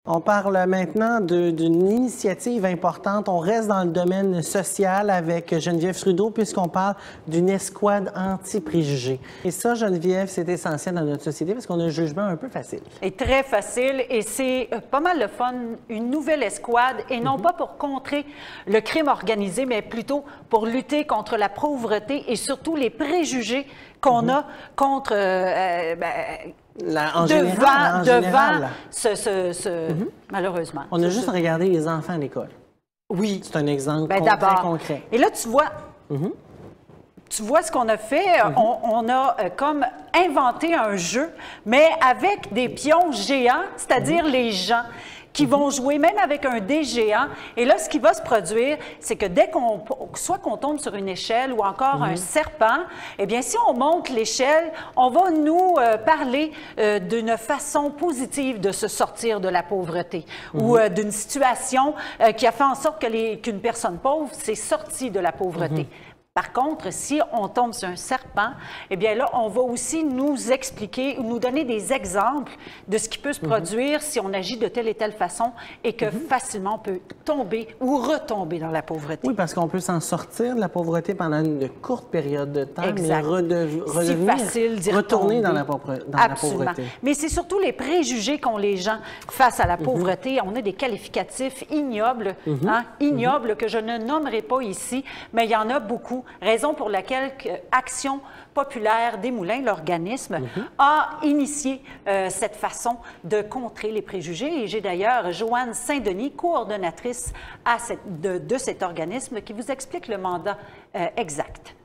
On parle maintenant d'une initiative importante. On reste dans le domaine social avec Geneviève Trudeau puisqu'on parle d'une escouade anti-préjugés. Et ça, Geneviève, c'est essentiel dans notre société parce qu'on a un jugement un peu facile. Et très facile. Et c'est pas mal le fun, une nouvelle escouade, et non pas pour contrer le crime organisé, mais plutôt pour lutter contre la pauvreté et surtout les préjugés qu'on a contre... malheureusement. On a juste regardé les enfants à l'école. Oui. C'est un exemple très concret. Et là, tu vois, tu vois ce qu'on a fait. On a comme inventé un jeu, mais avec des pions géants, c'est-à-dire les gens qui vont jouer même avec un dé géant. Et là, ce qui va se produire, c'est que dès soit qu'on tombe sur une échelle ou encore un serpent, eh bien, si on monte l'échelle, on va nous parler d'une façon positive de se sortir de la pauvreté ou d'une situation qui a fait en sorte qu'une personne pauvre s'est sortie de la pauvreté. Par contre, si on tombe sur un serpent, eh bien là, on va aussi nous expliquer, nous donner des exemples de ce qui peut se produire si on agit de telle et telle façon et que facilement on peut tomber ou retomber dans la pauvreté. Oui, parce qu'on peut s'en sortir de la pauvreté pendant une courte période de temps, exact. Mais c'est facile d'y retourner dans la pauvreté. Mais c'est surtout les préjugés qu'ont les gens face à la pauvreté. On a des qualificatifs ignobles, ignobles que je ne nommerai pas ici, mais il y en a beaucoup. Raison pour laquelle Action populaire des Moulins, l'organisme, a initié cette façon de contrer les préjugés. Et j'ai d'ailleurs Joanne Saint-Denis, coordonnatrice de cet organisme, qui vous explique le mandat exact.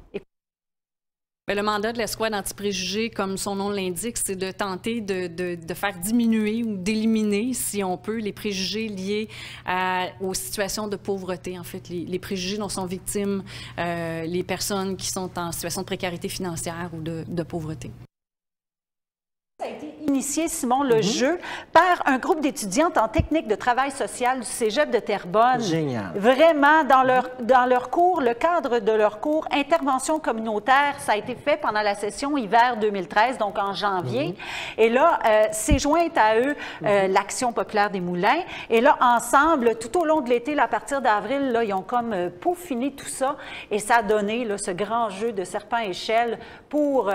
Le mandat de l'escouade anti-préjugés, comme son nom l'indique, c'est de tenter de faire diminuer ou d'éliminer, si on peut, les préjugés liés aux situations de pauvreté. En fait, les préjugés dont sont victimes les personnes qui sont en situation de précarité financière ou de pauvreté. Ça a été initié, Simon, le jeu, par un groupe d'étudiantes en technique de travail social du Cégep de Terrebonne. Génial. Vraiment, dans leur cours, le cadre de leur cours, intervention communautaire, ça a été fait pendant la session hiver 2013, donc en janvier. Et là, s'est jointe à eux l'Action populaire des Moulins. Et là, ensemble, tout au long de l'été, à partir d'avril, là, ils ont comme peaufiné tout ça. Et ça a donné là, ce grand jeu de serpent-échelle pour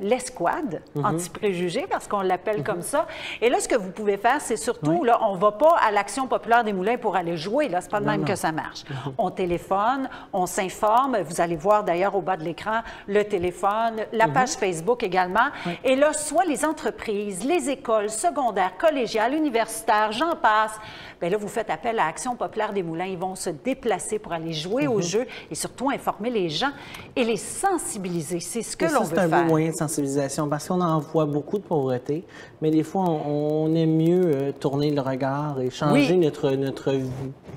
l'escouade anti-préjugés, parce qu'on l'appelle comme ça. Et là, ce que vous pouvez faire, c'est surtout, là, on ne va pas à l'Action populaire des Moulins pour aller jouer. Là, c'est pas de même que ça marche. On téléphone, on s'informe. Vous allez voir d'ailleurs au bas de l'écran le téléphone, la page Facebook également. Et là, soit les entreprises, les écoles secondaires, collégiales, universitaires, j'en passe. Bien là, vous faites appel à Action populaire des Moulins. Ils vont se déplacer pour aller jouer au jeu et surtout informer les gens et les sensibiliser. C'est ce que l'on veut faire. C'est un beau moyen de sensibilisation parce qu'on en voit beaucoup de pauvreté, mais des fois, on aime mieux tourner le regard et changer notre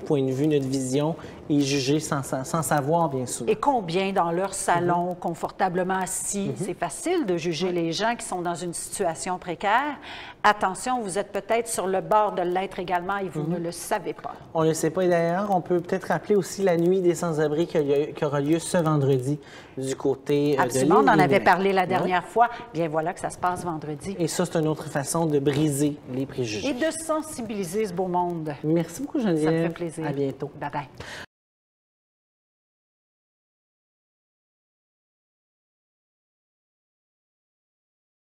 point de vue, notre vision et juger sans savoir, bien sûr. Et combien dans leur salon, confortablement assis, c'est facile de juger les gens qui sont dans une situation précaire. Attention, vous êtes peut-être sur le bord de l'être également et vous ne le savez pas. On ne le sait pas. Et d'ailleurs, on peut peut-être rappeler aussi la nuit des sans-abri qui aura lieu ce vendredi du côté de l'île. On en avait parlé la dernière fois. Bien, voilà que ça se passe vendredi. Et ça, c'est une autre façon de briser les préjugés. Et de sensibiliser ce beau monde. Merci beaucoup, Geneviève. Ça me fait plaisir. À bientôt. Bye-bye.